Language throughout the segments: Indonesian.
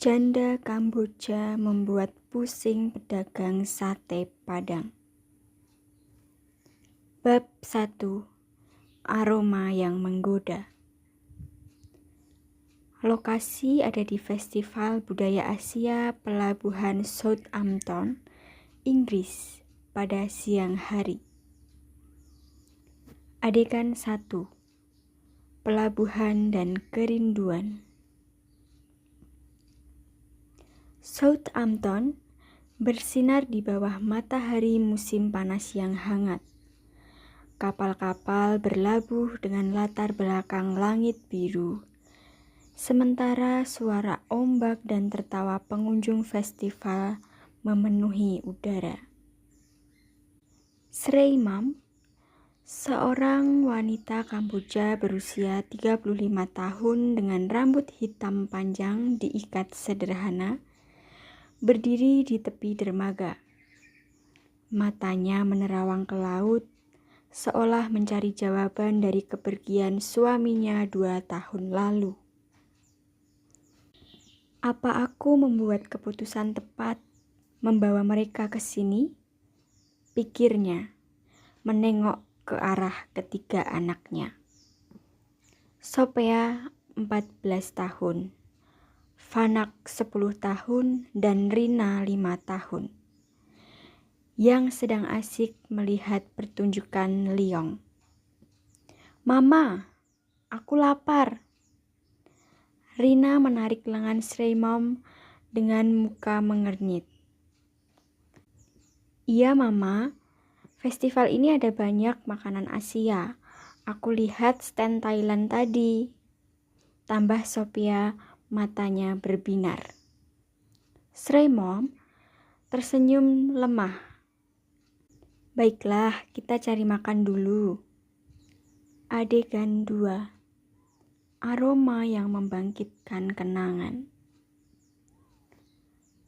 Janda Kamboja membuat pusing pedagang sate Padang. Bab 1. Aroma yang menggoda. Lokasi ada di Festival Budaya Asia Pelabuhan Southampton, Inggris pada siang hari. Adegan 1. Pelabuhan dan kerinduan. Southampton bersinar di bawah matahari musim panas yang hangat. Kapal-kapal berlabuh dengan latar belakang langit biru. Sementara suara ombak dan tertawa pengunjung festival memenuhi udara. Srey Mam, seorang wanita Kamboja berusia 35 tahun dengan rambut hitam panjang diikat sederhana, berdiri di tepi dermaga. Matanya menerawang ke laut, seolah mencari jawaban dari kepergian suaminya 2 tahun lalu. Apa aku membuat keputusan tepat membawa mereka ke sini? Pikirnya, menengok ke arah ketiga anaknya. Sophia 14 tahun, Fanak 10 tahun, dan Rina 5 tahun, yang sedang asik melihat pertunjukan Leong. "Mama, aku lapar." Rina menarik lengan Srey Mam dengan muka mengernyit. "Iya, Mama. Festival ini ada banyak makanan Asia. Aku lihat stand Thailand tadi." Tambah Sophia, matanya berbinar. Srey Mam tersenyum lemah. "Baiklah, kita cari makan dulu." Adegan 2. Aroma yang membangkitkan kenangan.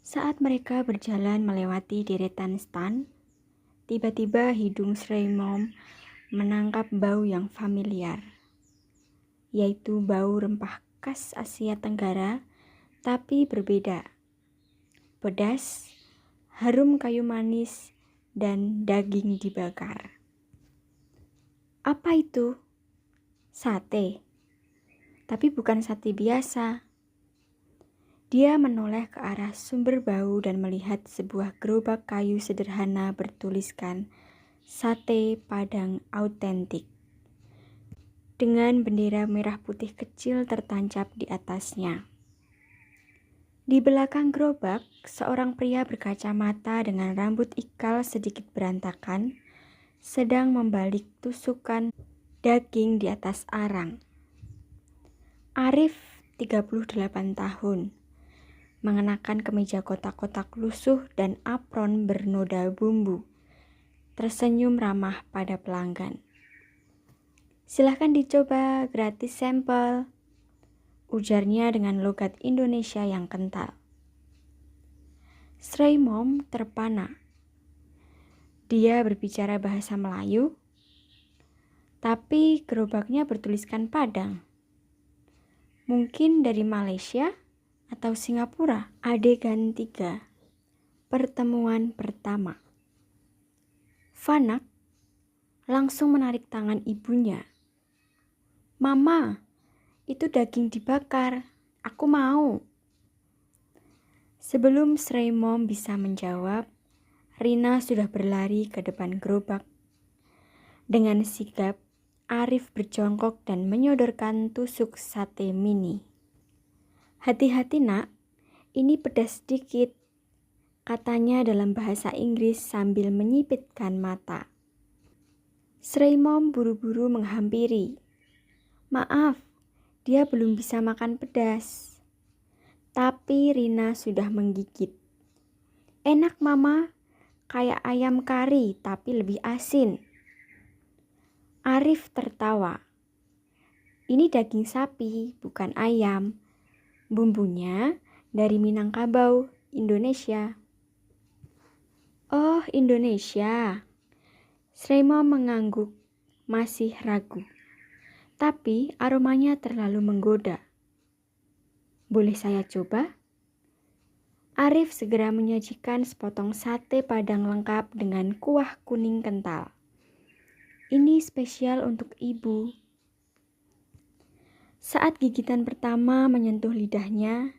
Saat mereka berjalan melewati deretan stand, tiba-tiba hidung Srey Mam menangkap bau yang familiar, yaitu bau rempah khas Asia Tenggara, tapi berbeda. Pedas, harum kayu manis, dan daging dibakar. Apa itu? Sate. Tapi bukan sate biasa. Dia menoleh ke arah sumber bau dan melihat sebuah gerobak kayu sederhana bertuliskan Sate Padang Autentik, dengan bendera merah putih kecil tertancap di atasnya. Di belakang gerobak, seorang pria berkacamata dengan rambut ikal sedikit berantakan sedang membalik tusukan daging di atas arang. Arif, 38 tahun, mengenakan kemeja kotak-kotak lusuh dan apron bernoda bumbu, tersenyum ramah pada pelanggan. "Silahkan dicoba, gratis sampel," ujarnya dengan logat Indonesia yang kental. Srey Mam terpana. Dia berbicara bahasa Melayu, tapi gerobaknya bertuliskan Padang. Mungkin dari Malaysia atau Singapura. Adegan 3. Pertemuan pertama. Fanak langsung menarik tangan ibunya. "Mama, itu daging dibakar. Aku mau." Sebelum Srey Mam bisa menjawab, Rina sudah berlari ke depan gerobak. Dengan sigap, Arif berjongkok dan menyodorkan tusuk sate mini. "Hati-hati, Nak. Ini pedas sedikit," katanya dalam bahasa Inggris sambil menyipitkan mata. Srey Mam buru-buru menghampiri. "Maaf, dia belum bisa makan pedas." Tapi Rina sudah menggigit. "Enak, Mama. Kayak ayam kari tapi lebih asin." Arif tertawa. "Ini daging sapi, bukan ayam. Bumbunya dari Minangkabau, Indonesia." "Oh, Indonesia." Srey Mam mengangguk, masih ragu. Tapi aromanya terlalu menggoda. "Boleh saya coba?" Arif segera menyajikan sepotong sate padang lengkap dengan kuah kuning kental. Ini spesial untuk ibu. Saat gigitan pertama menyentuh lidahnya,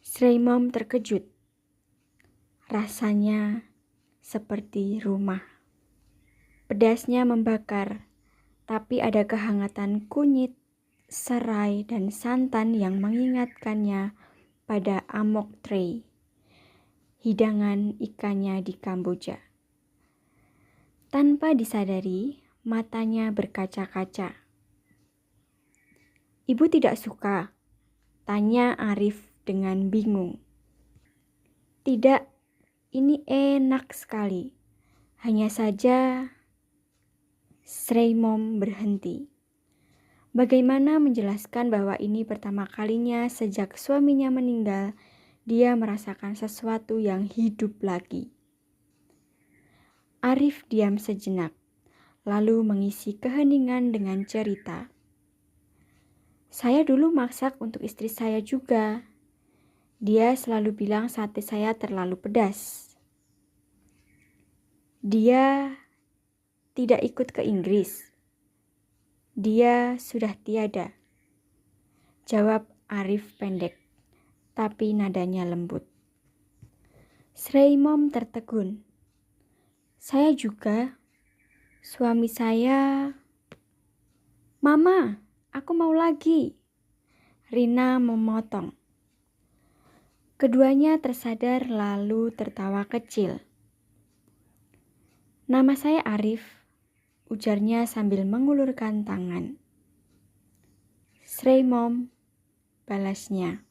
Sreimom terkejut. Rasanya seperti rumah. Pedasnya membakar, tapi ada kehangatan kunyit, serai, dan santan yang mengingatkannya pada amok tray, hidangan ikannya di Kamboja. Tanpa disadari, matanya berkaca-kaca. Ibu tidak suka, tanya Arif dengan bingung. Tidak, ini enak sekali. Hanya saja Sreimom berhenti. Bagaimana menjelaskan bahwa ini pertama kalinya sejak suaminya meninggal, dia merasakan sesuatu yang hidup lagi. Arif diam sejenak, lalu mengisi keheningan dengan cerita. Saya dulu masak untuk istri saya juga. Dia selalu bilang sate saya terlalu pedas. Dia tidak ikut ke Inggris. Dia sudah tiada. Jawab Arif pendek, tapi nadanya lembut. Sreimom tertegun. Saya juga. Suami saya... Mama, aku mau lagi. Rina memotong. Keduanya tersadar lalu tertawa kecil. Nama saya Arif, ujarnya sambil mengulurkan tangan. Sreimom, balasnya,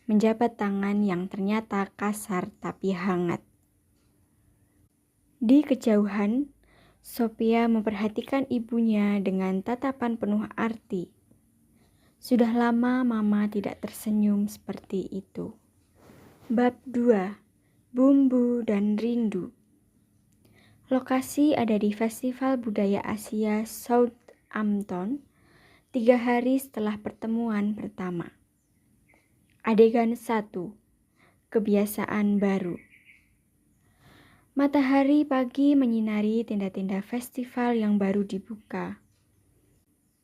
menjabat tangan yang ternyata kasar tapi hangat. Di kejauhan, Sophia memperhatikan ibunya dengan tatapan penuh arti. Sudah lama Mama tidak tersenyum seperti itu. Bab 2. Bumbu dan Rindu. Lokasi ada di Festival Budaya Asia Southampton, 3 hari setelah pertemuan pertama. Adegan 1. Kebiasaan baru. Matahari pagi menyinari tenda-tenda festival yang baru dibuka.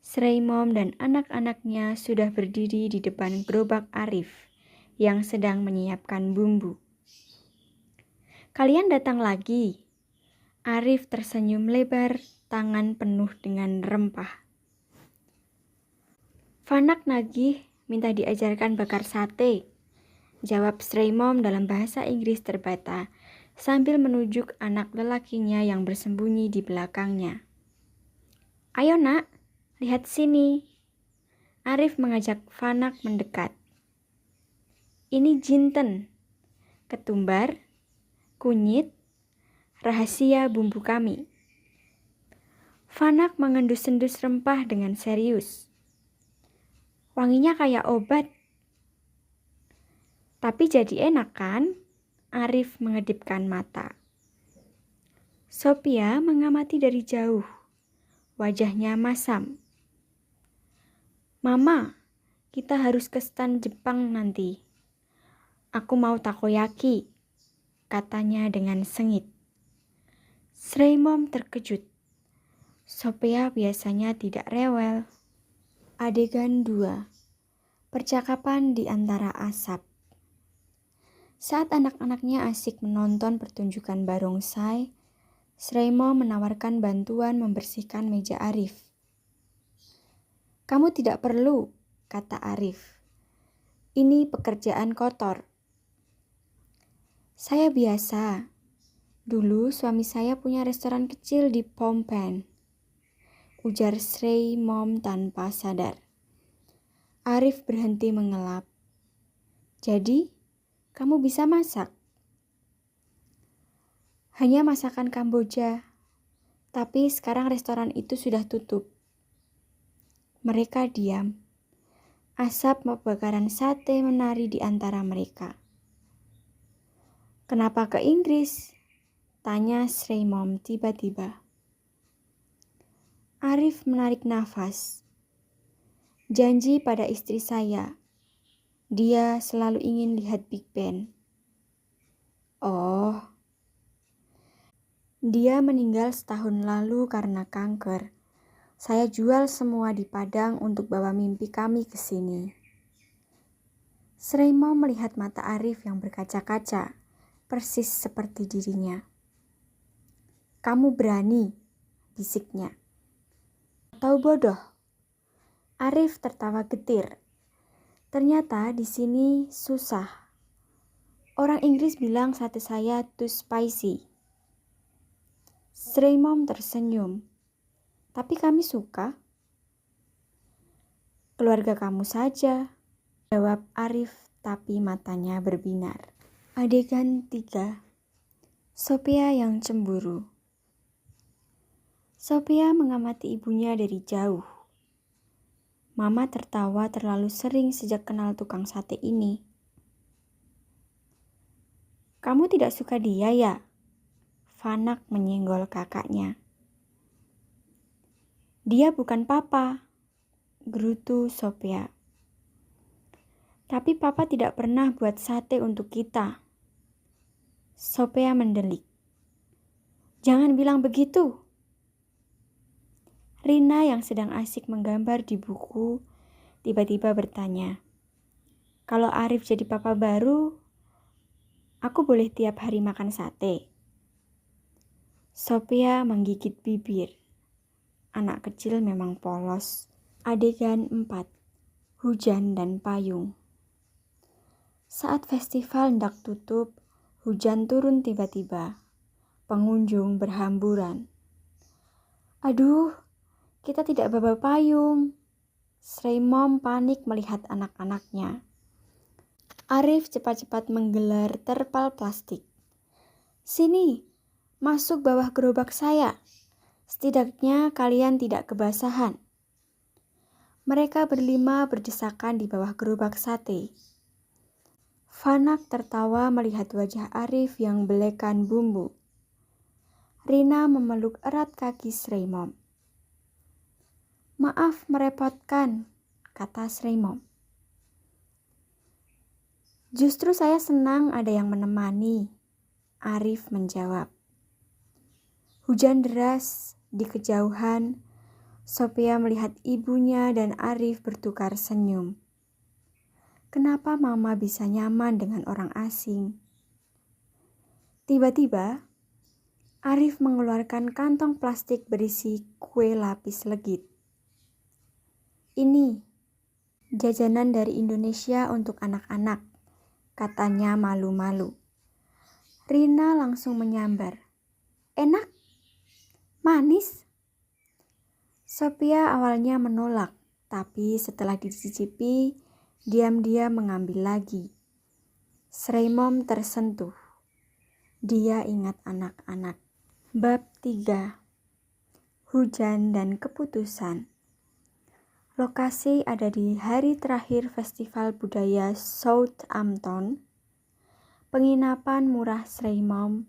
Sreimom dan anak-anaknya sudah berdiri di depan gerobak Arif yang sedang menyiapkan bumbu. Kalian datang lagi? Arif tersenyum lebar, tangan penuh dengan rempah. Fanak nagih minta diajarkan bakar sate, jawab Sreimom dalam bahasa Inggris terbata, sambil menunjuk anak lelakinya yang bersembunyi di belakangnya. Ayo nak, lihat sini. Arif mengajak Fanak mendekat. Ini jinten, ketumbar, kunyit, rahasia bumbu kami. Fanak mengendus-endus rempah dengan serius. Wanginya kayak obat. Tapi jadi enak kan? Arif mengedipkan mata. Sophia mengamati dari jauh. Wajahnya masam. Mama, kita harus ke stan Jepang nanti. Aku mau takoyaki, katanya dengan sengit. Sreimom terkejut. Sophia biasanya tidak rewel. Adegan 2. Percakapan di antara asap. Saat anak-anaknya asik menonton pertunjukan barongsai, Sreimom menawarkan bantuan membersihkan meja Arif. Kamu tidak perlu, kata Arif. Ini pekerjaan kotor. Saya biasa. Dulu suami saya punya restoran kecil di Phnom Penh, ujar Sreimom tanpa sadar. Arif berhenti mengelap. Jadi, kamu bisa masak? Hanya masakan Kamboja, tapi sekarang restoran itu sudah tutup. Mereka diam. Asap pembakaran sate menari di antara mereka. Kenapa ke Inggris? Tanya Sreimom tiba-tiba. Arif menarik nafas. Janji pada istri saya. Dia selalu ingin lihat Big Ben. Oh, dia meninggal setahun lalu karena kanker. Saya jual semua di Padang untuk bawa mimpi kami ke sini. Sreimo melihat mata Arif yang berkaca-kaca, persis seperti dirinya. Kamu berani, bisiknya. Atau bodoh? Arif tertawa getir. Ternyata di sini susah. Orang Inggris bilang sate saya too spicy. Sreimo tersenyum. Tapi kami suka. Keluarga kamu saja, jawab Arif tapi matanya berbinar. Adegan 3. Sophia yang cemburu. Sophia mengamati ibunya dari jauh. Mama tertawa terlalu sering sejak kenal tukang sate ini. Kamu tidak suka dia ya? Fanak menyenggol kakaknya. Dia bukan papa, gerutu Sophia. Tapi papa tidak pernah buat sate untuk kita. Sophia mendelik. Jangan bilang begitu. Rina yang sedang asik menggambar di buku tiba-tiba bertanya, kalau Arif jadi papa baru, aku boleh tiap hari makan sate? Sophia menggigit bibir. Anak kecil memang polos. Adegan 4. Hujan dan payung. Saat festival hendak tutup, hujan turun tiba-tiba. Pengunjung berhamburan. Aduh, kita tidak bawa payung. Sreimo panik melihat anak-anaknya. Arif cepat-cepat menggelar terpal plastik. Sini, masuk bawah gerobak saya. Setidaknya kalian tidak kebasahan. Mereka berlima berdesakan di bawah gerobak sate. Fanak tertawa melihat wajah Arif yang belekan bumbu. Rina memeluk erat kaki Sreimo. Maaf merepotkan, kata Sreimo. Justru saya senang ada yang menemani, Arif menjawab. Hujan deras di kejauhan. Sophia melihat ibunya dan Arif bertukar senyum. Kenapa mama bisa nyaman dengan orang asing? Tiba-tiba, Arif mengeluarkan kantong plastik berisi kue lapis legit. Ini jajanan dari Indonesia untuk anak-anak, katanya malu-malu. Rina langsung menyambar. Enak? Manis? Sophia awalnya menolak, tapi setelah dicicipi, diam-diam mengambil lagi. Sreimo tersentuh. Dia ingat anak-anak. Bab 3. Hujan dan keputusan. Lokasi ada di hari terakhir Festival Budaya Southampton, penginapan murah Sreimo,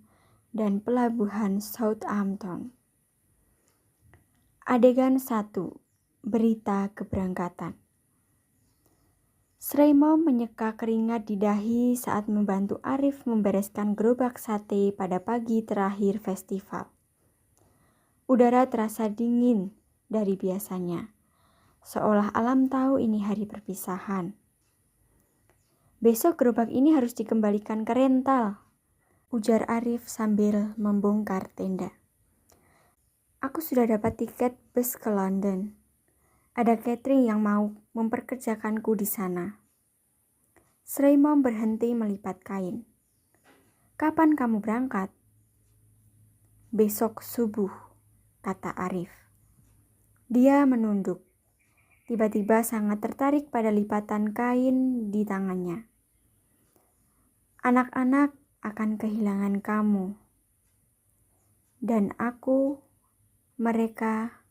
dan pelabuhan Southampton. Adegan 1. Berita keberangkatan. Sreimo menyeka keringat di dahi saat membantu Arif membereskan gerobak sate pada pagi terakhir festival. Udara terasa dingin dari biasanya, seolah alam tahu ini hari perpisahan. Besok gerobak ini harus dikembalikan ke rental, ujar Arif sambil membongkar tenda. Aku sudah dapat tiket bus ke London. Ada catering yang mau memperkerjakanku di sana. Sreimo berhenti melipat kain. Kapan kamu berangkat? Besok subuh, kata Arif. Dia menunduk. Tiba-tiba sangat tertarik pada lipatan kain di tangannya. Anak-anak akan kehilangan kamu. Dan aku, mereka.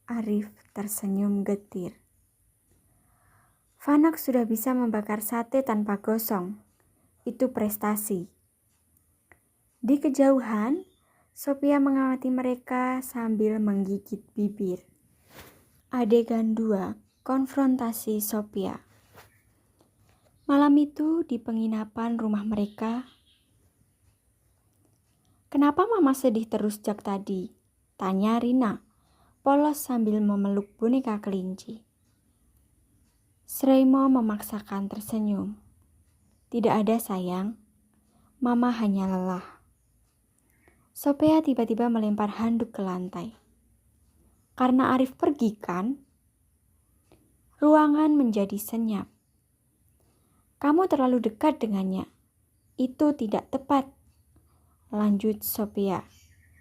Arif tersenyum getir. Fanak sudah bisa membakar sate tanpa gosong. Itu prestasi. Di kejauhan, Sophia mengamati mereka sambil menggigit bibir. Adegan 2. Konfrontasi Sophia. Malam itu di penginapan rumah mereka, Kenapa Mama sedih terus sejak tadi? Tanya Rina, polos sambil memeluk boneka kelinci. Sreimo memaksakan tersenyum. Tidak ada sayang, Mama hanya lelah. Sophia tiba-tiba melempar handuk ke lantai. Karena Arif pergi kan? Ruangan menjadi senyap. Kamu terlalu dekat dengannya. Itu tidak tepat. Lanjut Sophia.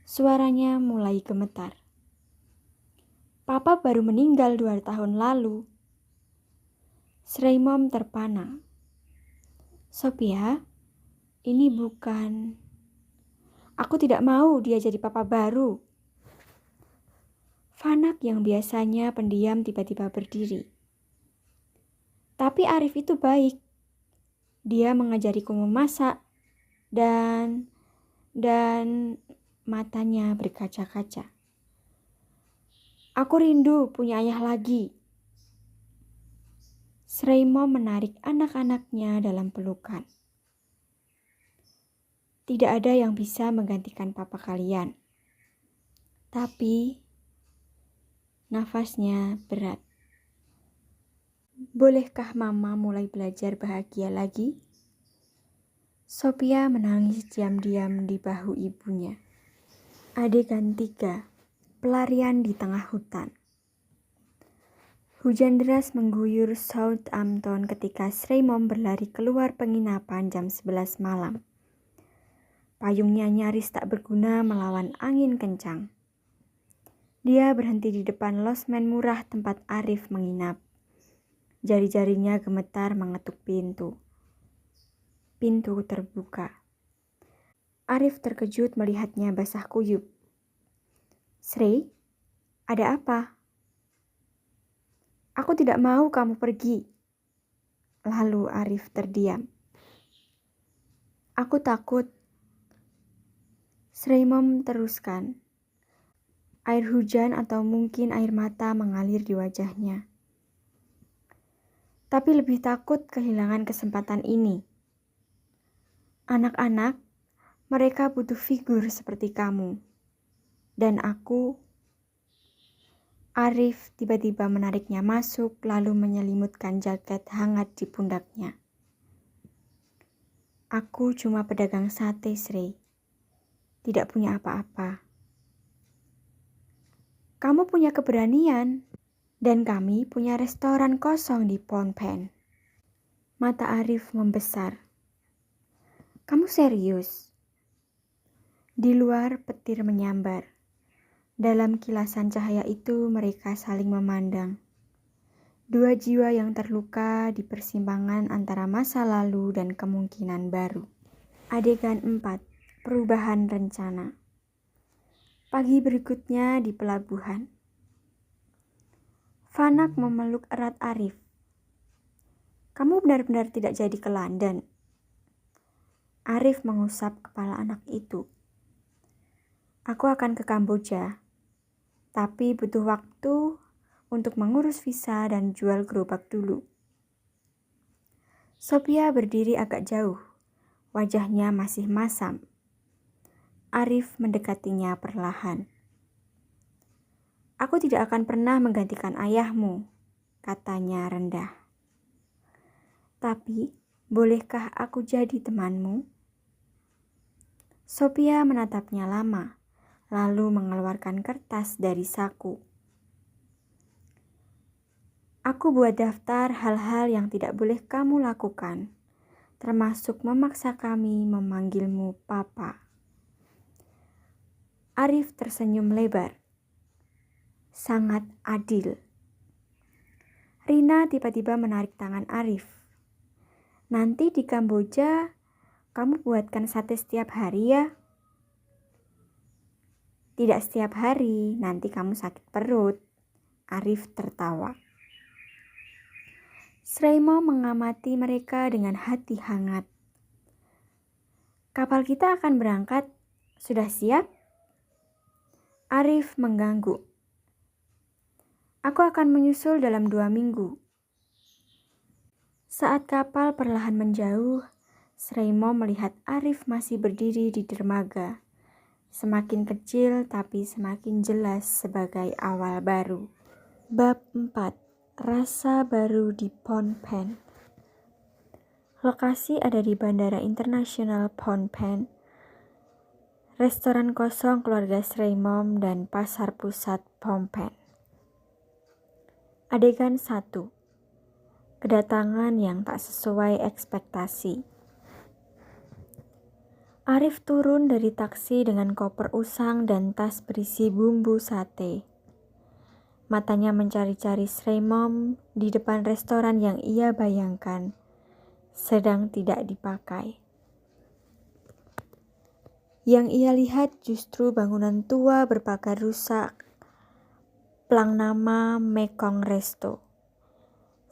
Suaranya mulai gemetar. Papa baru meninggal 2 tahun lalu. Sreimo terpana. Sophia, ini bukan... Aku tidak mau dia jadi papa baru. Fanak yang biasanya pendiam tiba-tiba berdiri. Tapi Arif itu baik. Dia mengajariku memasak dan matanya berkaca-kaca. Aku rindu punya ayah lagi. Sreimo menarik anak-anaknya dalam pelukan. Tidak ada yang bisa menggantikan papa kalian. Tapi nafasnya berat. Bolehkah Mama mulai belajar bahagia lagi? Sophia menangis diam-diam di bahu ibunya. Adegan 3. Pelarian di tengah hutan. Hujan deras mengguyur Southampton ketika Sreimo berlari keluar penginapan jam 11 malam. Payungnya nyaris tak berguna melawan angin kencang. Dia berhenti di depan losmen murah tempat Arif menginap. Jari-jarinya gemetar mengetuk pintu. Pintu terbuka. Arif terkejut melihatnya basah kuyup. Srey, ada apa? Aku tidak mau kamu pergi. Lalu Arif terdiam. Aku takut. Sreimo teruskan. Air hujan atau mungkin air mata mengalir di wajahnya. Tapi lebih takut kehilangan kesempatan ini. Anak-anak, mereka butuh figur seperti kamu. Dan aku... Arif tiba-tiba menariknya masuk lalu menyelimutkan jaket hangat di pundaknya. Aku cuma pedagang sate, Srey. Tidak punya apa-apa. Kamu punya keberanian. Dan kami punya restoran kosong di Phnom Penh. Mata Arif membesar. Kamu serius? Di luar petir menyambar. Dalam kilasan cahaya itu mereka saling memandang. Dua jiwa yang terluka di persimpangan antara masa lalu dan kemungkinan baru. Adegan 4. Perubahan rencana. Pagi berikutnya di pelabuhan. Fanak memeluk erat Arif. Kamu benar-benar tidak jadi ke London. Arif mengusap kepala anak itu. Aku akan ke Kamboja. Tapi butuh waktu untuk mengurus visa dan jual gerobak dulu. Sophia berdiri agak jauh. Wajahnya masih masam. Arif mendekatinya perlahan. Aku tidak akan pernah menggantikan ayahmu, katanya rendah. Tapi, bolehkah aku jadi temanmu? Sophia menatapnya lama, lalu mengeluarkan kertas dari saku. Aku buat daftar hal-hal yang tidak boleh kamu lakukan, termasuk memaksa kami memanggilmu Papa. Arif tersenyum lebar. Sangat adil. Rina tiba-tiba menarik tangan Arif. Nanti di Kamboja, kamu buatkan sate setiap hari ya? Tidak setiap hari, nanti kamu sakit perut. Arif tertawa. Sreimo mengamati mereka dengan hati hangat. Kapal kita akan berangkat. Sudah siap? Arif mengganggu. Aku akan menyusul dalam 2 minggu. Saat kapal perlahan menjauh, Sreimo melihat Arif masih berdiri di dermaga, semakin kecil tapi semakin jelas sebagai awal baru. Bab 4. Rasa baru di Phnom Penh. Lokasi ada di Bandara Internasional Phnom Penh, restoran kosong keluarga Sreimom dan pasar pusat Phnom Penh. Adegan 1. Kedatangan yang tak sesuai ekspektasi. Arif turun dari taksi dengan koper usang dan tas berisi bumbu sate. Matanya mencari-cari Sreimom di depan restoran yang ia bayangkan sedang tidak dipakai. Yang ia lihat justru bangunan tua berpagar rusak, plang nama Mekong Resto,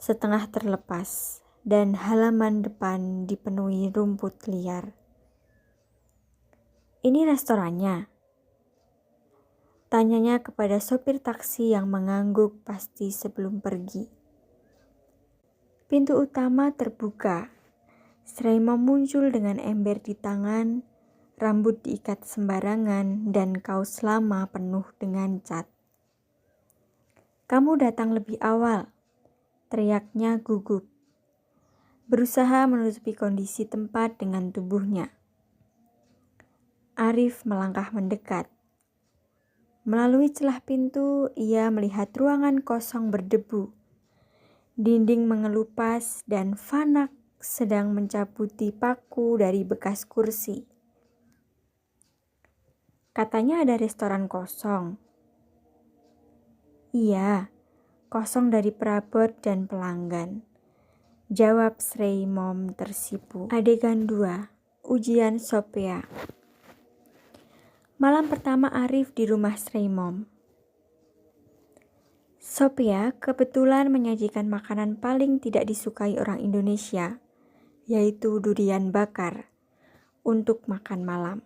setengah terlepas, dan halaman depan dipenuhi rumput liar. Ini restorannya? Tanyanya kepada sopir taksi yang mengangguk pasti sebelum pergi. Pintu utama terbuka. Sreimom muncul dengan ember di tangan, rambut diikat sembarangan, dan kaos lama penuh dengan cat. "Kamu datang lebih awal," teriaknya gugup, berusaha menutupi kondisi tempat dengan tubuhnya. Arif melangkah mendekat. Melalui celah pintu, ia melihat ruangan kosong berdebu. Dinding mengelupas dan Fanak sedang mencabuti paku dari bekas kursi. "Katanya ada restoran kosong." "Iya, kosong dari perabot dan pelanggan," jawab Sreimom tersipu. Adegan 2. Ujian Sophia. Malam pertama Arif di rumah Sreimom. Sophia kebetulan menyajikan makanan paling tidak disukai orang Indonesia, yaitu durian bakar, untuk makan malam.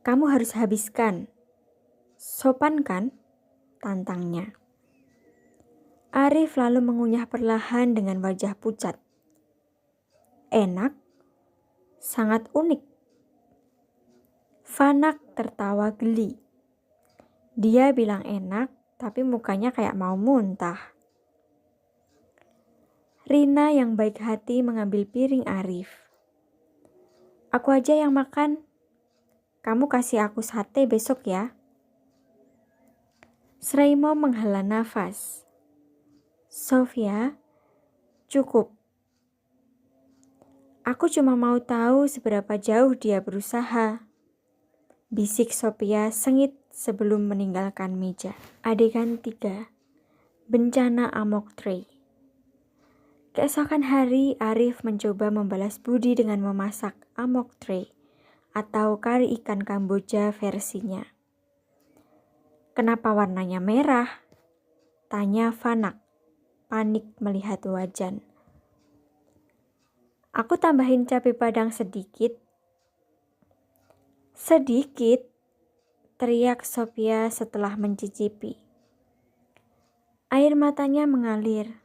"Kamu harus habiskan." "Sopan kan?" tantangnya. Arif lalu mengunyah perlahan dengan wajah pucat. "Enak, sangat unik." Fanak tertawa geli. Dia bilang enak, tapi mukanya kayak mau muntah. Rina yang baik hati mengambil piring Arif. "Aku aja yang makan. Kamu kasih aku sate besok ya." Sreimom menghela nafas. "Sophia, cukup. Aku cuma mau tahu seberapa jauh dia berusaha," bisik Sophia sengit sebelum meninggalkan meja. Adegan 3. Bencana amok tray. Keesokan hari, Arif mencoba membalas budi dengan memasak amok tray atau kari ikan Kamboja versinya. "Kenapa warnanya merah?" tanya Fanak, panik melihat wajan. "Aku tambahin cabai padang sedikit." "Sedikit?" teriak Sophia setelah mencicipi. Air matanya mengalir.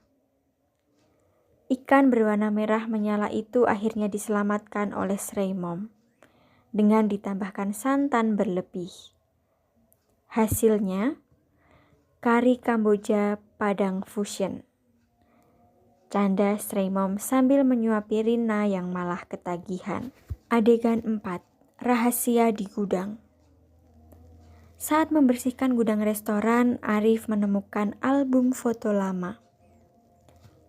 Ikan berwarna merah menyala itu akhirnya diselamatkan oleh Sreimom dengan ditambahkan santan berlebih. Hasilnya, kari Kamboja Padang Fusion. Canda Sreimom sambil menyuapi Rina yang malah ketagihan. Adegan 4. Rahasia di gudang. Saat membersihkan gudang restoran, Arif menemukan album foto lama.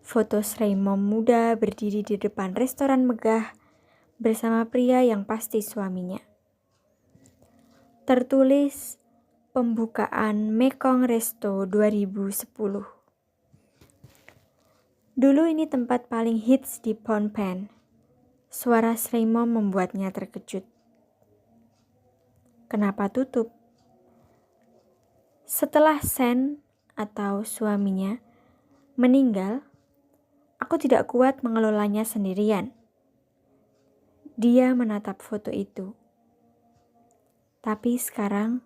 Foto Sreimom muda berdiri di depan restoran megah bersama pria yang pasti suaminya. Tertulis pembukaan Mekong Resto 2010. "Dulu ini tempat paling hits di Phnom Penh." Suara Sreimom membuatnya terkejut. "Kenapa tutup?" "Setelah Sen atau suaminya meninggal, aku tidak kuat mengelolanya sendirian." Dia menatap foto itu. "Tapi sekarang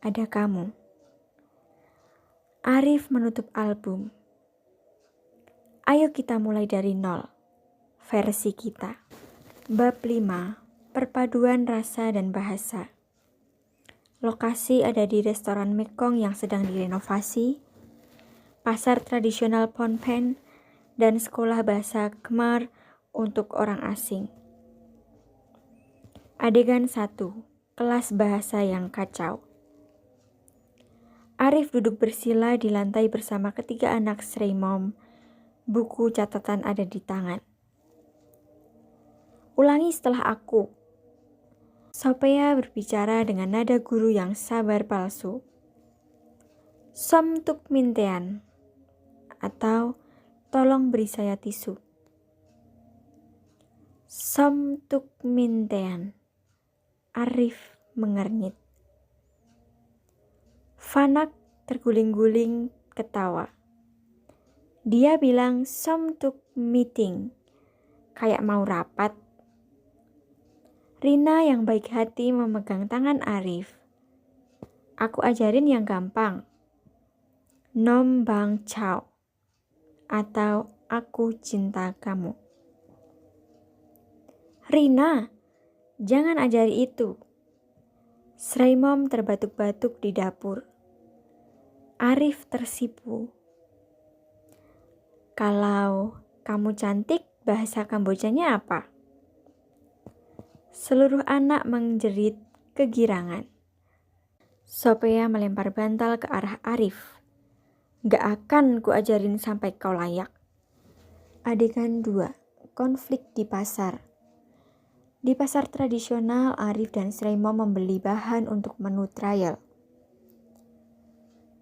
ada kamu." Arif menutup album. "Ayo kita mulai dari nol, versi kita." Bab 5. Perpaduan rasa dan bahasa. Lokasi ada di restoran Mekong yang sedang direnovasi, pasar tradisional Phnom Penh, dan sekolah bahasa Khmer untuk orang asing. Adegan 1. Kelas bahasa yang kacau. Arif duduk bersila di lantai bersama ketiga anak Sreimom. Buku catatan ada di tangan. Ulangi setelah aku. Sophia berbicara dengan nada guru yang sabar palsu. Som tuk mintean, atau tolong beri saya tisu. Som tuk mintean. Arif mengernyit. Fanak terguling-guling ketawa. Dia bilang som tuk meeting, kayak mau rapat. Rina yang baik hati memegang tangan Arif. Aku ajarin yang gampang. Nom bang chao, atau aku cinta kamu. Rina, jangan ajari itu. Sreimom terbatuk-batuk di dapur. Arif tersipu. Kalau kamu cantik, bahasa Kambojanya apa? Seluruh anak menjerit kegirangan. Sophia melempar bantal ke arah Arif. Gak akan ku ajarin sampai kau layak. Adegan 2. Konflik di pasar. Di pasar tradisional, Arif dan Sreimom membeli bahan untuk menu trial.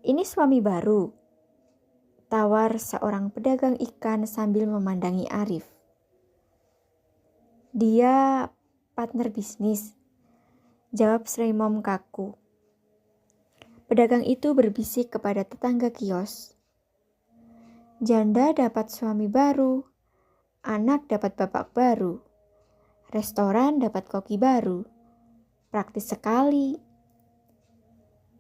Ini suami baru, tawar seorang pedagang ikan sambil memandangi Arif. Dia partner bisnis, jawab Sreimom kaku. Pedagang itu berbisik kepada tetangga kios. Janda dapat suami baru, anak dapat bapak baru, restoran dapat koki baru. Praktis sekali.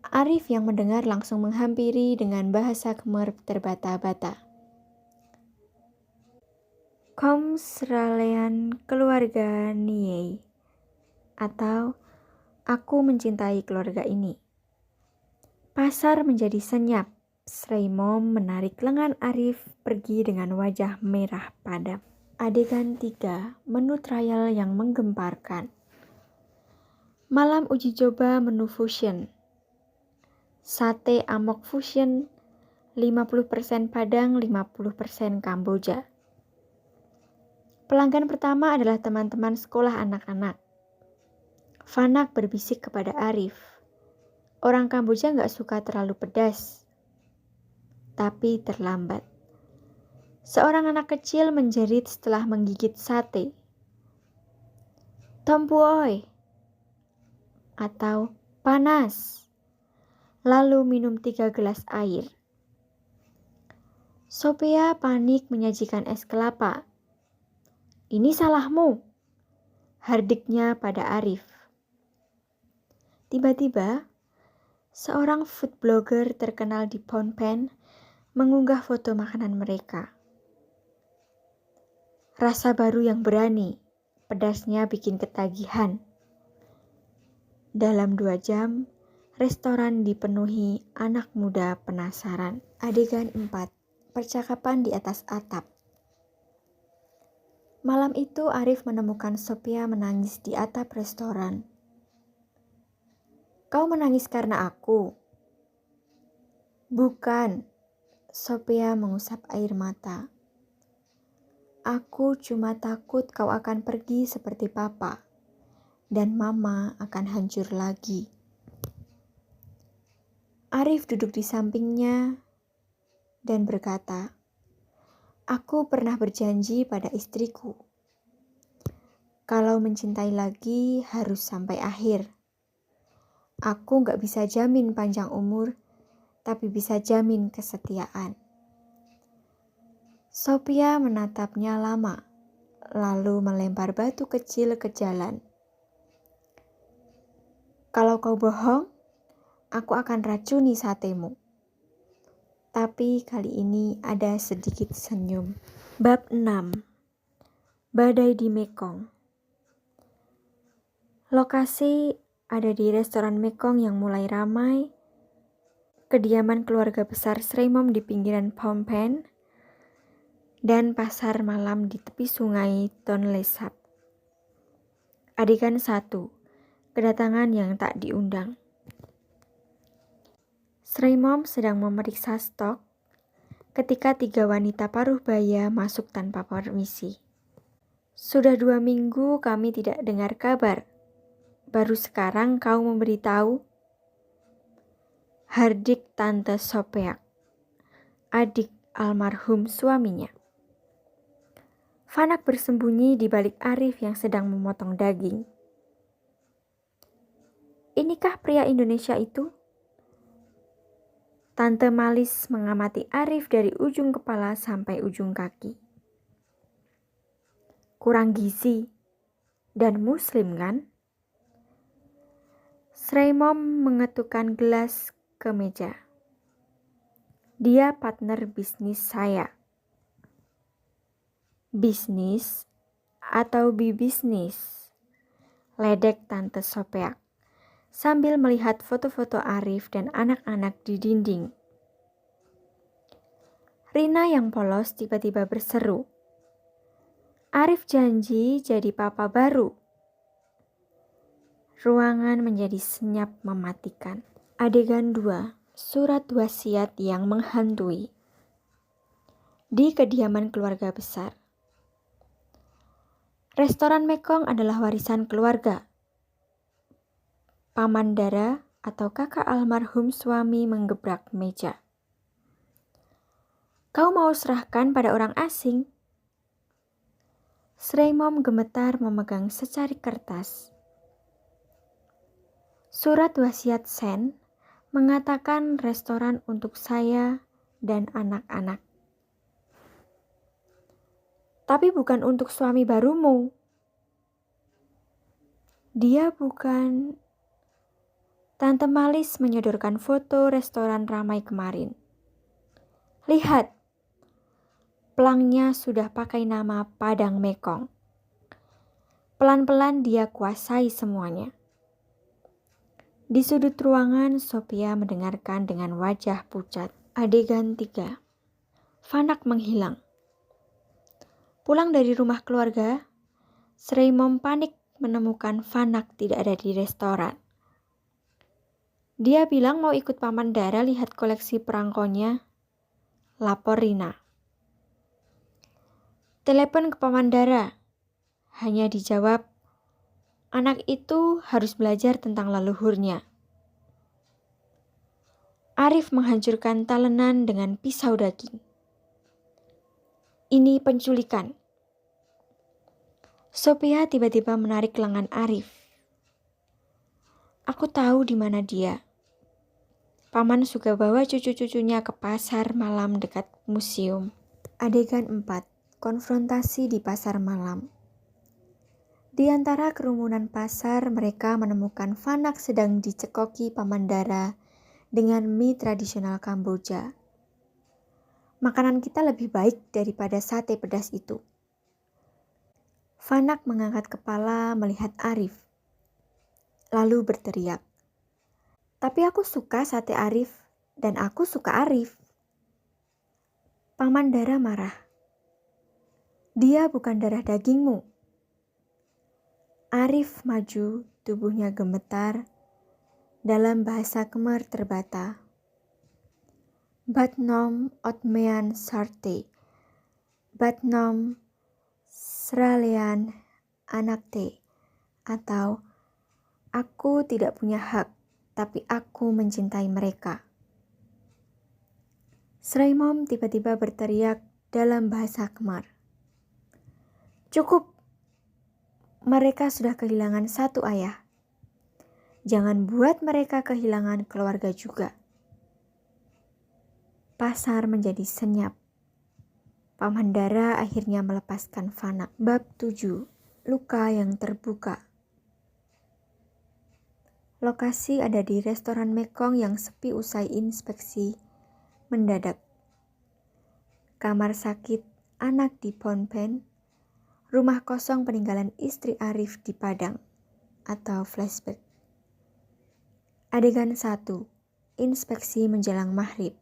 Arif yang mendengar langsung menghampiri dengan bahasa Khmer terbata-bata. Kom Sralean keluarga Niei, atau aku mencintai keluarga ini. Pasar menjadi senyap. Sreimom menarik lengan Arif pergi dengan wajah merah padam. Adegan 3. Menu trial yang menggemparkan. Malam uji coba menu fusion. Sate amok fusion, 50% Padang, 50% Kamboja. Pelanggan pertama adalah teman-teman sekolah anak-anak. Fanak berbisik kepada Arif. Orang Kamboja gak suka terlalu pedas. Tapi terlambat. Seorang anak kecil menjerit setelah menggigit sate. Tompuoi, atau panas. Lalu minum 3 gelas air. Sophia panik menyajikan es kelapa. Ini salahmu, hardiknya pada Arif. Tiba-tiba, seorang food blogger terkenal di Phnom Penh mengunggah foto makanan mereka. Rasa baru yang berani, pedasnya bikin ketagihan. Dalam 2 jam, restoran dipenuhi anak muda penasaran. Adegan 4. Percakapan di atas atap. Malam itu Arif menemukan Sophia menangis di atap restoran. Kau menangis karena aku? Bukan. Sophia mengusap air mata. Aku cuma takut kau akan pergi seperti papa. Dan mama akan hancur lagi. Arif duduk di sampingnya dan berkata, aku pernah berjanji pada istriku. Kalau mencintai lagi harus sampai akhir. Aku gak bisa jamin panjang umur, tapi bisa jamin kesetiaan. Sophia menatapnya lama, lalu melempar batu kecil ke jalan. Kalau kau bohong, aku akan racuni satemu. Tapi kali ini ada sedikit senyum. Bab 6. Badai di Mekong. Lokasi ada di restoran Mekong yang mulai ramai, kediaman keluarga besar Sreimom di pinggiran Phnom Penh, dan pasar malam di tepi sungai Tonle Sap. Adegan 1. Kedatangan yang tak diundang. Sreimom sedang memeriksa stok ketika 3 wanita paruh baya masuk tanpa permisi. Sudah 2 minggu kami tidak dengar kabar. Baru sekarang kau memberitahu? Hardik Tante Sopeak, adik almarhum suaminya. Fanak bersembunyi di balik Arif yang sedang memotong daging. Inikah pria Indonesia itu? Tante Malis mengamati Arif dari ujung kepala sampai ujung kaki. Kurang gizi dan muslim kan? Sreimom mengetukkan gelas ke meja. Dia partner bisnis saya. Bisnis atau bibisnis? Ledek Tante Sopeak sambil melihat foto-foto Arif dan anak-anak di dinding. Rina yang polos tiba-tiba berseru, Arif janji jadi papa baru. Ruangan menjadi senyap mematikan. Adegan 2. Surat wasiat yang menghantui. Di kediaman keluarga besar. Restoran Mekong adalah warisan keluarga. Paman Dara atau kakak almarhum suami menggebrak meja. Kau mau serahkan pada orang asing? Sreimom gemetar memegang secari kertas. Surat wasiat Sen mengatakan restoran untuk saya dan anak-anak. Tapi bukan untuk suami barumu. Dia bukan... Tante Malis menyodorkan foto restoran ramai kemarin. Lihat, pelangnya sudah pakai nama Padang Mekong. Pelan-pelan dia kuasai semuanya. Di sudut ruangan, Sophia mendengarkan dengan wajah pucat. Adegan 3. Fanak menghilang. Pulang dari rumah keluarga, Sreimom panik menemukan Fanak tidak ada di restoran. Dia bilang mau ikut Paman Dara lihat koleksi perangkonya. Lapor Rina. Telepon ke Paman Dara. Hanya dijawab, anak itu harus belajar tentang leluhurnya. Arif menghancurkan talenan dengan pisau daging. Ini penculikan. Sophia tiba-tiba menarik lengan Arif. Aku tahu di mana dia. Paman suka bawa cucu-cucunya ke pasar malam dekat museum. Adegan 4. Konfrontasi di pasar malam. Di antara kerumunan pasar, mereka menemukan Fanak sedang dicekoki Paman Dara dengan mie tradisional Kamboja. Makanan kita lebih baik daripada sate pedas itu. Fanak mengangkat kepala melihat Arif, lalu berteriak, tapi aku suka sate Arif dan aku suka Arif. Paman Dara marah. Dia bukan darah dagingmu. Arif maju, tubuhnya gemetar. Dalam bahasa Khmer terbata. Batnom Otmean Sarte. Batnom Sralian Anakte. Atau aku tidak punya hak, tapi aku mencintai mereka. Sreimom tiba-tiba berteriak dalam bahasa Khmer. Cukup. Mereka sudah kehilangan satu ayah. Jangan buat mereka kehilangan keluarga juga. Pasar menjadi senyap. Paman Dara akhirnya melepaskan Fanak. Bab 7. Luka yang terbuka. Lokasi ada di restoran Mekong yang sepi usai inspeksi mendadak. Kamar sakit anak di Phnom Penh. Rumah kosong peninggalan istri Arif di Padang. atau flashback. Adegan 1. Inspeksi menjelang maghrib.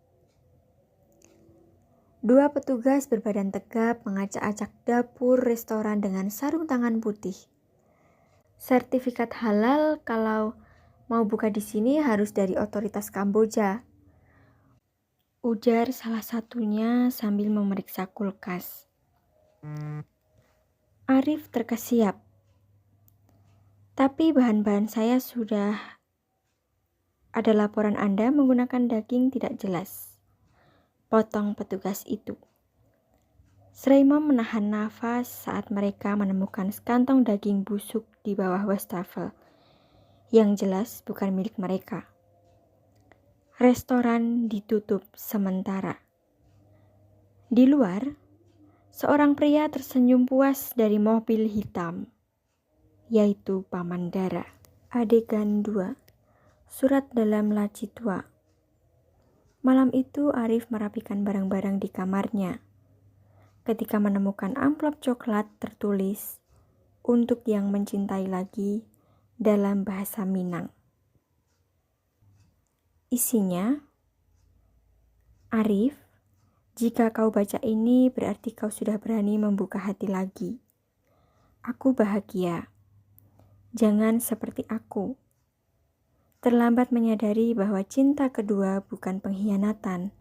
Dua petugas berbadan tegap mengacak-acak dapur restoran dengan sarung tangan putih. Sertifikat halal kalau mau buka di sini harus dari otoritas Kamboja, ujar salah satunya sambil memeriksa kulkas. Arif terkesiap. Tapi bahan-bahan saya sudah ada laporan Anda menggunakan daging tidak jelas. Potong petugas itu. Sreimom menahan nafas saat mereka menemukan sekantong daging busuk di bawah wastafel. Yang jelas bukan milik mereka. Restoran ditutup sementara. Di luar, seorang pria tersenyum puas dari mobil hitam, yaitu Paman Dara. Adegan 2. Surat dalam laci tua. Malam itu Arif merapikan barang-barang di kamarnya. Ketika menemukan amplop coklat tertulis, "Untuk yang mencintai lagi," dalam bahasa Minang. Isinya, "Arif, jika kau baca ini berarti kau sudah berani membuka hati lagi. Aku bahagia. Jangan seperti aku. Terlambat menyadari bahwa cinta kedua bukan pengkhianatan,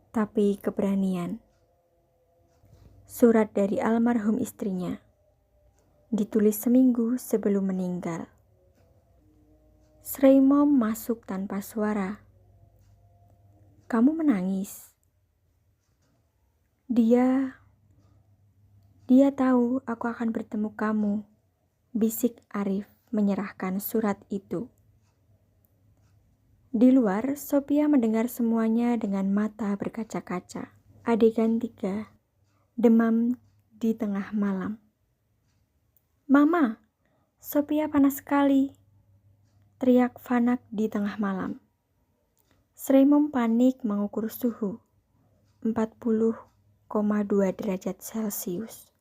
tapi keberanian." Surat dari almarhum istrinya. Ditulis seminggu sebelum meninggal. Sreimom masuk tanpa suara. "Kamu menangis?" Dia tahu aku akan bertemu kamu, bisik Arif menyerahkan surat itu. Di luar, Sophia mendengar semuanya dengan mata berkaca-kaca. Adegan 3. Demam di tengah malam. "Mama, Sophia panas sekali," teriak Fanak di tengah malam. Sreimom panik mengukur suhu 40,2 derajat Celcius.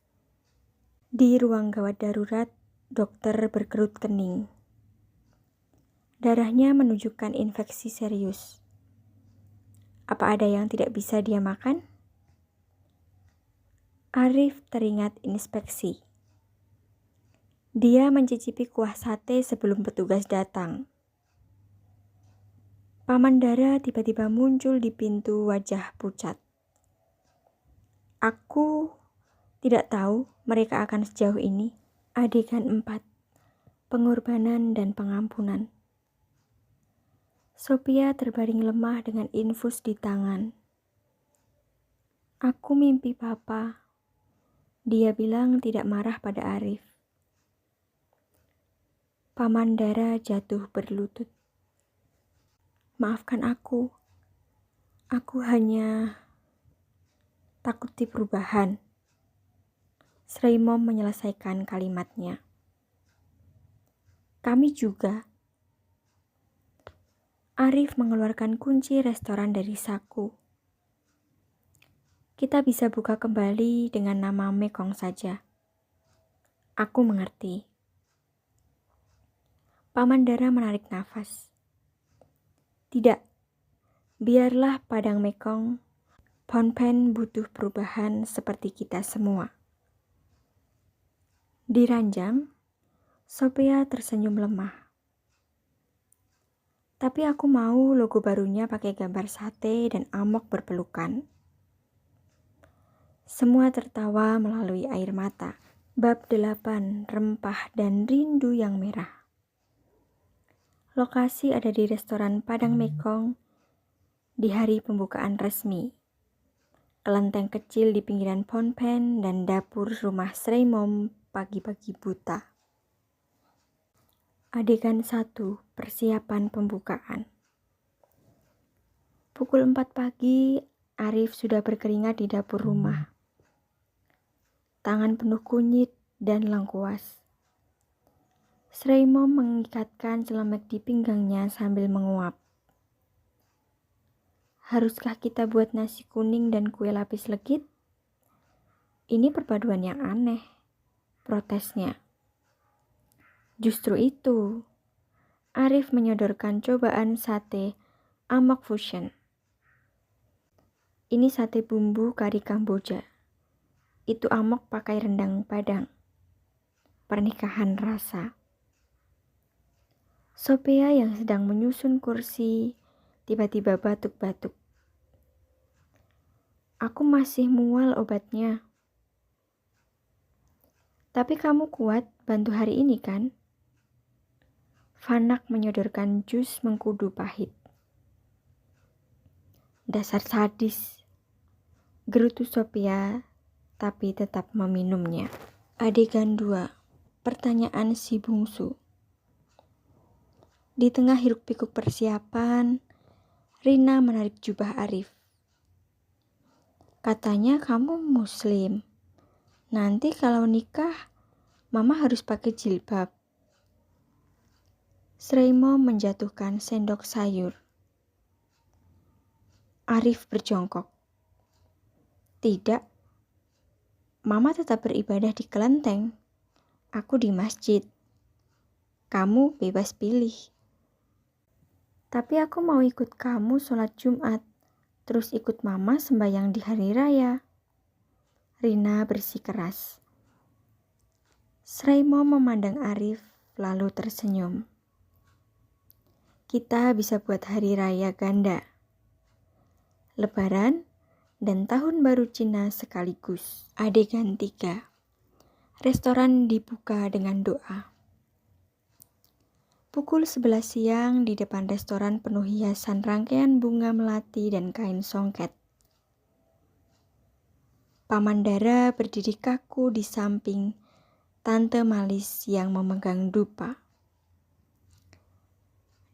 Di ruang gawat darurat, dokter berkerut kening. Darahnya menunjukkan infeksi serius. Apa ada yang tidak bisa dia makan? Arif teringat inspeksi. Dia mencicipi kuah sate sebelum petugas datang. Paman Dara tiba-tiba muncul di pintu, wajah pucat. "Aku tidak tahu mereka akan sejauh ini." Adegan 4. Pengorbanan dan pengampunan. Sophia terbaring lemah dengan infus di tangan. "Aku mimpi Papa." Dia bilang tidak marah pada Arif. Paman Dara jatuh berlutut. "Maafkan aku. Aku hanya takuti perubahan." Sreimom menyelesaikan kalimatnya. "Kami juga." Arif mengeluarkan kunci restoran dari saku. "Kita bisa buka kembali dengan nama Mekong saja." "Aku mengerti." Paman Dara menarik nafas. "Tidak, biarlah Padang Mekong. Phnom Penh butuh perubahan seperti kita semua." Di ranjang, Sophia tersenyum lemah. "Tapi aku mau logo barunya pakai gambar sate dan amok berpelukan." Semua tertawa melalui air mata. Bab 8. Rempah dan rindu yang merah. Lokasi ada di restoran Padang Mekong di hari pembukaan resmi. Kelenteng kecil di pinggiran Phnom Penh dan dapur rumah Sreimom pagi-pagi buta. Adegan 1. Persiapan pembukaan. Pukul 4 pagi, Arif sudah berkeringat di dapur rumah. Tangan penuh kunyit dan lengkuas. Sreimom mengikatkan celemek di pinggangnya sambil menguap. "Haruskah kita buat nasi kuning dan kue lapis legit? Ini perpaduan yang aneh," protesnya. Justru itu, Arif menyodorkan cobaan sate Amok Fusion. Ini sate bumbu kari Kamboja. Itu amok pakai rendang Padang. Pernikahan rasa. Sophia yang sedang menyusun kursi tiba-tiba batuk-batuk. Aku masih mual obatnya. Tapi kamu kuat bantu hari ini kan? Fanak menyodorkan jus mengkudu pahit. Dasar sadis. Gerutu Sophia tapi tetap meminumnya. Adegan 2. Pertanyaan si bungsu. Di tengah hiruk-pikuk persiapan, Rina menarik jubah Arif. Katanya kamu muslim. Nanti kalau nikah, mama harus pakai jilbab. Sreimo menjatuhkan sendok sayur. Arif berjongkok. Tidak. Mama tetap beribadah di kelenteng. Aku di masjid. Kamu bebas pilih. Tapi aku mau ikut kamu sholat Jumat, terus ikut mama sembahyang di hari raya. Rina bersikeras. Sreimo memandang Arif lalu tersenyum. Kita bisa buat hari raya ganda. Lebaran dan Tahun Baru Cina sekaligus. Adegan 3. Restoran dibuka dengan doa. Pukul 11 siang di depan restoran penuh hiasan rangkaian bunga melati dan kain songket. Paman Dara berdiri kaku di samping Tante Malis yang memegang dupa.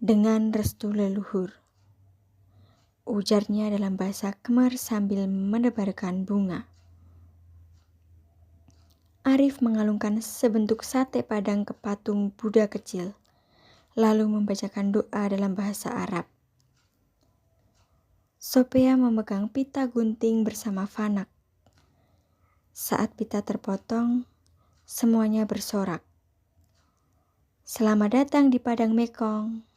Dengan restu leluhur, ujarnya dalam bahasa Khmer sambil menebarkan bunga. Arif mengalungkan sebentuk sate Padang ke patung Buddha kecil, lalu membacakan doa dalam bahasa Arab. Sophia memegang pita gunting bersama Fanak. Saat pita terpotong, semuanya bersorak. Selamat datang di Padang Mekong.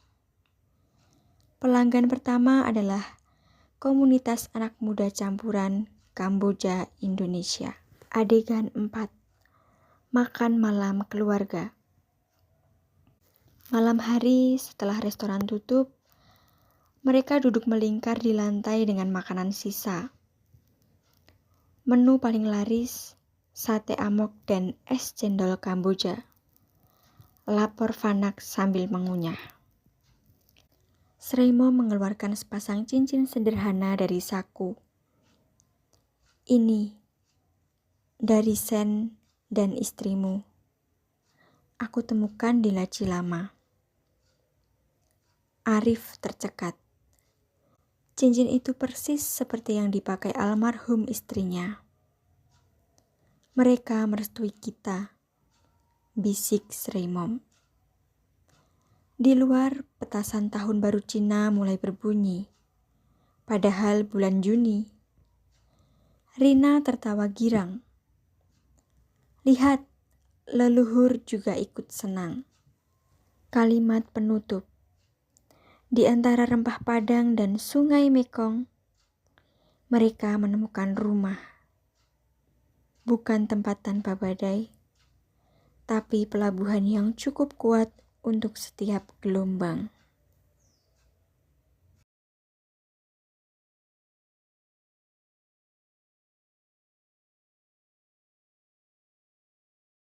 Pelanggan pertama adalah komunitas anak muda campuran Kamboja Indonesia. Adegan 4. Makan malam keluarga. Malam hari setelah restoran tutup, mereka duduk melingkar di lantai dengan makanan sisa. Menu paling laris, sate amok dan es cendol Kamboja. Lapor Fanak sambil mengunyah. Sreimo mengeluarkan sepasang cincin sederhana dari saku. Ini dari Sen dan istrimu. Aku temukan di laci lama. Arif tercekat. Cincin itu persis seperti yang dipakai almarhum istrinya. Mereka merestui kita, bisik Sreimo. Di luar, petasan Tahun Baru Cina mulai berbunyi. Padahal bulan Juni. Rina tertawa girang. Lihat, leluhur juga ikut senang. Kalimat penutup. Di antara rempah Padang dan Sungai Mekong, mereka menemukan rumah. Bukan tempat tanpa badai, tapi pelabuhan yang cukup kuat untuk setiap gelombang.